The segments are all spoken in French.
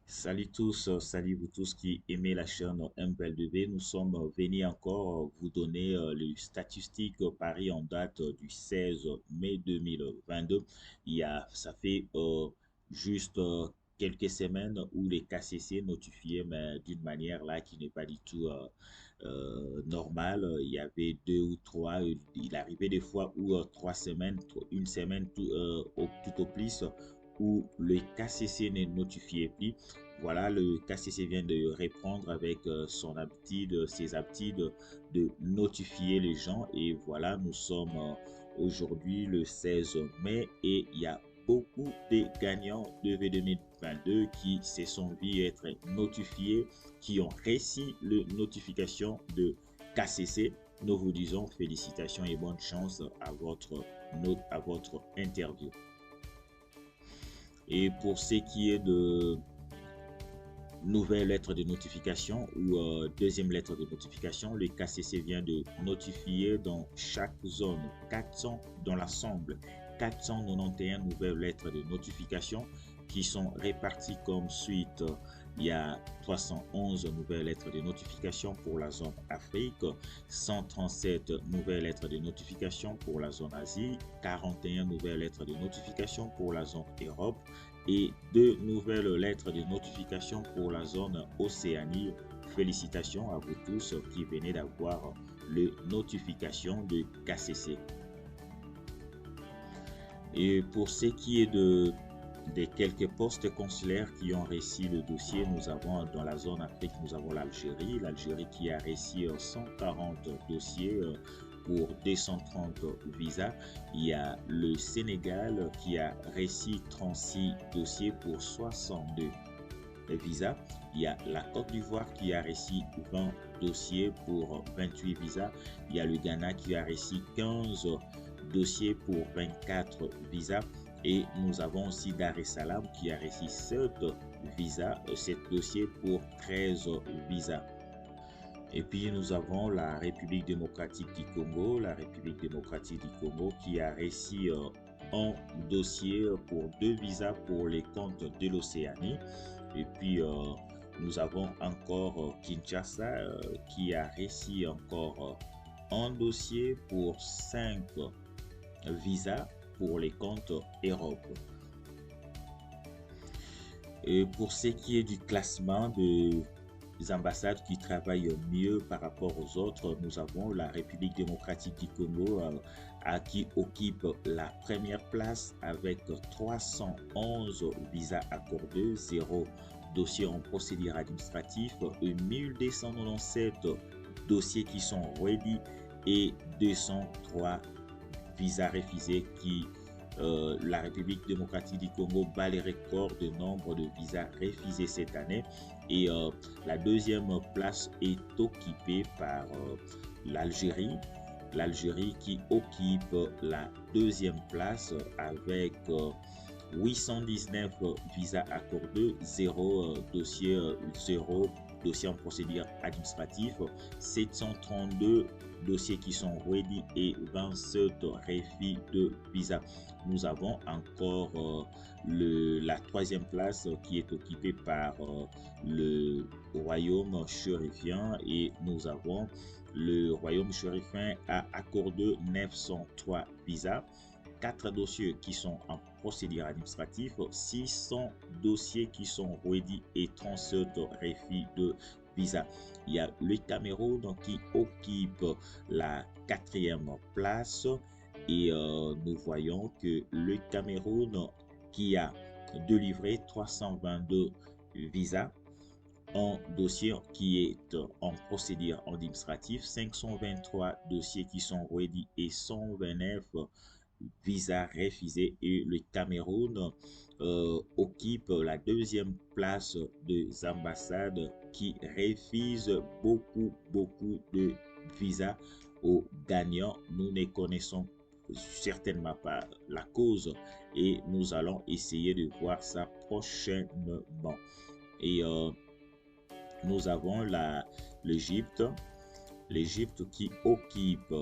Salut tous, salut vous tous qui aimez la chaîne MPLW. Nous sommes venus encore vous donner les statistiques Paris en date du 16 mai 2022. Ça fait juste quelques semaines où les KCC notifiaient, mais d'une manière là qui n'est pas du tout normale. Il y avait deux ou trois, il arrivait des fois où 3 semaines, une semaine tout au plus, où le KCC ne notifiait plus. Voilà, le KCC vient de reprendre avec son habitude, ses habitudes de notifier les gens. Et voilà, nous sommes aujourd'hui le 16 mai et il y a beaucoup de gagnants de V 2022 qui se sont vus être notifiés, qui ont reçu la notification de KCC. Nous vous disons félicitations et bonne chance à votre interview. Et pour ce qui est de nouvelle lettre de notification ou deuxième lettre de notification, le KCC vient de notifier dans chaque zone 400 dans l'ensemble 491 nouvelles lettres de notification qui sont réparties comme suite. Il y a 311 nouvelles lettres de notification pour la zone Afrique, 137 nouvelles lettres de notification pour la zone Asie, 41 nouvelles lettres de notification pour la zone Europe et 2 nouvelles lettres de notification pour la zone Océanie. Félicitations à vous tous qui venez d'avoir les notifications de KCC. Et pour ce qui est des quelques postes consulaires qui ont reçu le dossier, nous avons dans la zone Afrique, nous avons l'Algérie qui a reçu 140 dossiers pour 230 visas. Il y a le Sénégal qui a reçu 36 dossiers pour 62 visas. Il y a la Côte d'Ivoire qui a reçu 20 dossiers pour 28 visas. Il y a le Ghana qui a reçu 15 dossiers pour 24 visas. Et nous avons aussi Dar es Salaam qui a reçu 7 dossiers pour 13 visas. Et puis nous avons la République démocratique du Congo, qui a reçu un dossier pour 2 visas pour les comptes de l'Océanie. Et puis nous avons encore Kinshasa qui a reçu encore un dossier pour 5 visas pour les comptes Europe. Et pour ce qui est du classement des ambassades qui travaillent mieux par rapport aux autres, nous avons la République démocratique du Congo qui occupe la première place avec 311 visas accordés, 0 dossiers en procédure administrative et 1297 dossiers qui sont ready et 203 visas refusés qui la République démocratique du Congo bat les records de nombre de visas refusés cette année. Et la deuxième place est occupée par l'Algérie. L'Algérie qui occupe la deuxième place avec 819 visas accordés, 0 dossier en procédure administrative, 732 dossiers qui sont ready et 27 refus de visa. Nous avons encore la troisième place qui est occupée par le royaume chérifien et nous avons le royaume chérifien a accordé 903 visas, 4 dossiers qui sont en procédure administrative, 600 dossiers qui sont ready et 37 refus de visa. Il y a le Cameroun qui occupe la quatrième place et nous voyons que le Cameroun qui a délivré 322 visas, un dossier qui est en procédure administrative, 523 dossiers qui sont ready et 129 visas refusés et le Cameroun occupe la deuxième place des ambassades qui refusent beaucoup de visas aux gagnants. Nous ne connaissons certainement pas la cause et nous allons essayer de voir ça prochainement. Et nous avons l'Égypte, l'Égypte qui occupe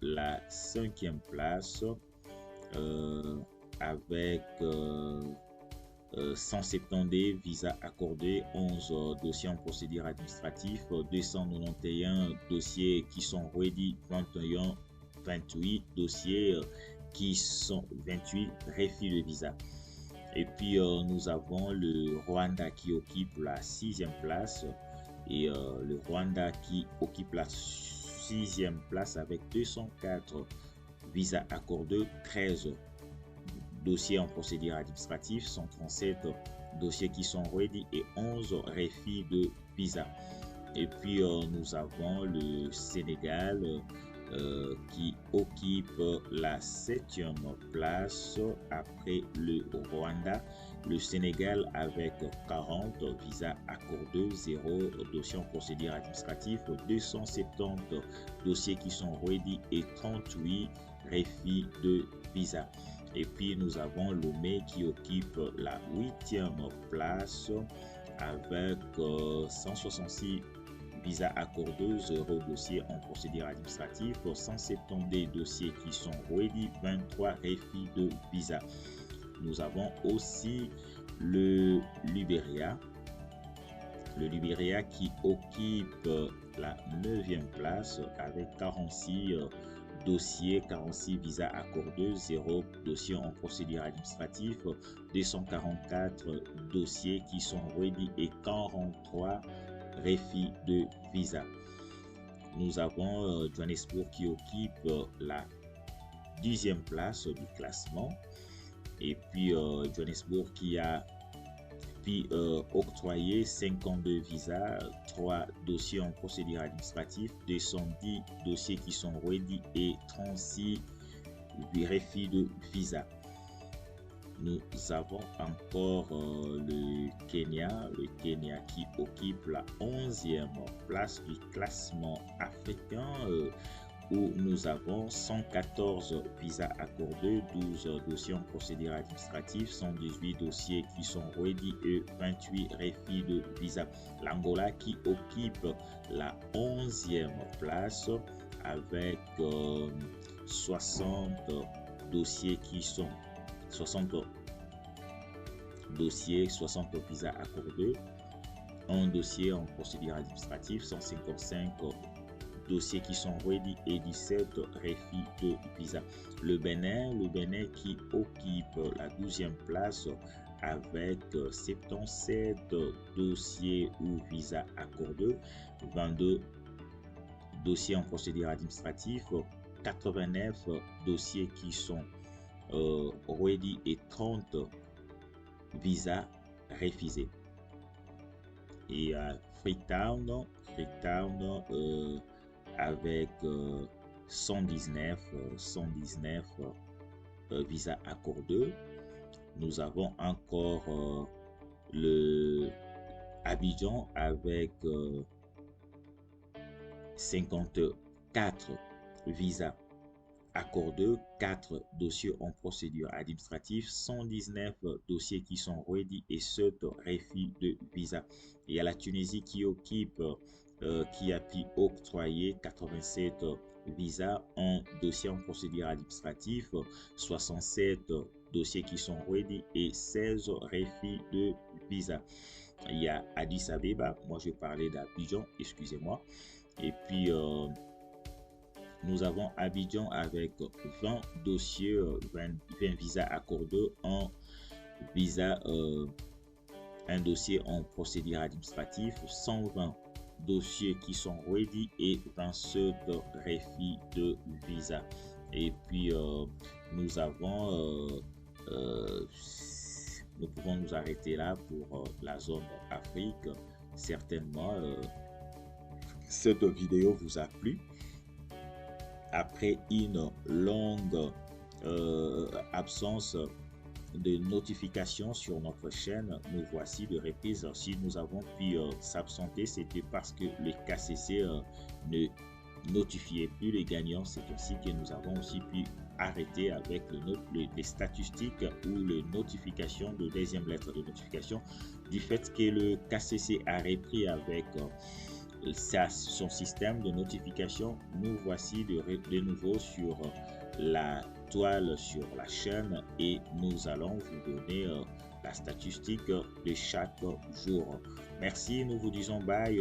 la 5e place avec 170 visas accordés, 11 dossiers en procédure administrative, 291 dossiers qui sont ready, 28 dossiers qui sont 28 refus de visa. Et puis nous avons le Rwanda qui occupe la 6e place et le Rwanda qui occupe la 6e place avec 204 visas accordés, 13 dossiers en procédure administrative, 137 dossiers qui sont ready et 11 refus de visa. Et puis nous avons le Sénégal qui occupe la 7e place après le Rwanda. Le Sénégal avec 40 visas accordés, 0 dossiers en procédure administrative, 270 dossiers qui sont ready et 38 refus de visa. Et puis nous avons Lomé qui occupe la 8e place avec 166 visas accordés, 0 dossiers en procédure administrative, 170 dossiers qui sont ready, 23 refus de visa. Nous avons aussi le Libéria qui occupe la 9e place avec 46 dossiers, 46 visas accordés, 0 dossiers en procédure administrative, 244 dossiers qui sont ready et 43 refus de visa. Nous avons Johannesburg qui occupe la 10e place du classement. Et puis Johannesburg qui a octroyé 52 visas, 3 dossiers en procédure administrative, 210 dossiers qui sont ready et 36 refus de visa. Nous avons encore le Kenya qui occupe la 11e place du classement africain où nous avons 114 visas accordés, 12 dossiers en procédure administrative, 118 dossiers qui sont ready et 28 refus de visa. L'Angola qui occupe la 11e place avec 60 dossiers qui sont 60 dossiers, 60 visas accordés, un dossier en procédure administrative, 155 dossiers qui sont ready et 17 refus de visa. Le Bénin qui occupe la 12e place avec 77 dossiers ou visas accordés, 22 dossiers en procédure administrative, 89 dossiers qui sont ready et 30 visas refusés. Et à Freetown avec 119 visas accordés. Nous avons encore le Abidjan avec 54 visas accordés, 4 dossiers en procédure administrative, 119 dossiers qui sont ready et 7 refus de visa. Il y a la Tunisie qui occupe qui a pu octroyer 87 visas en dossier en procédure administrative, 67 dossiers qui sont ready et 16 refus de visa. Il y a Addis Abeba, moi je parlais d'Abidjan, excusez-moi. Et puis nous avons Abidjan avec 20 dossiers, 20 visas accordés en visa, un dossier en procédure administrative, 120 dossiers qui sont ready et 27 refus de visa. Et puis nous avons nous pouvons nous arrêter là pour la zone Afrique. Certainement cette vidéo vous a plu. Après une longue absence de notifications sur notre chaîne, nous voici de reprise. Si nous avons pu s'absenter, c'était parce que le KCC ne notifiait plus les gagnants. C'est ainsi que nous avons aussi pu arrêter avec les statistiques ou les notifications de deuxième lettre de notification du fait que le KCC a repris avec son système de notification. Nous voici de nouveau sur la toile, sur la chaîne, et nous allons vous donner la statistique de chaque jour. Merci, nous vous disons bye.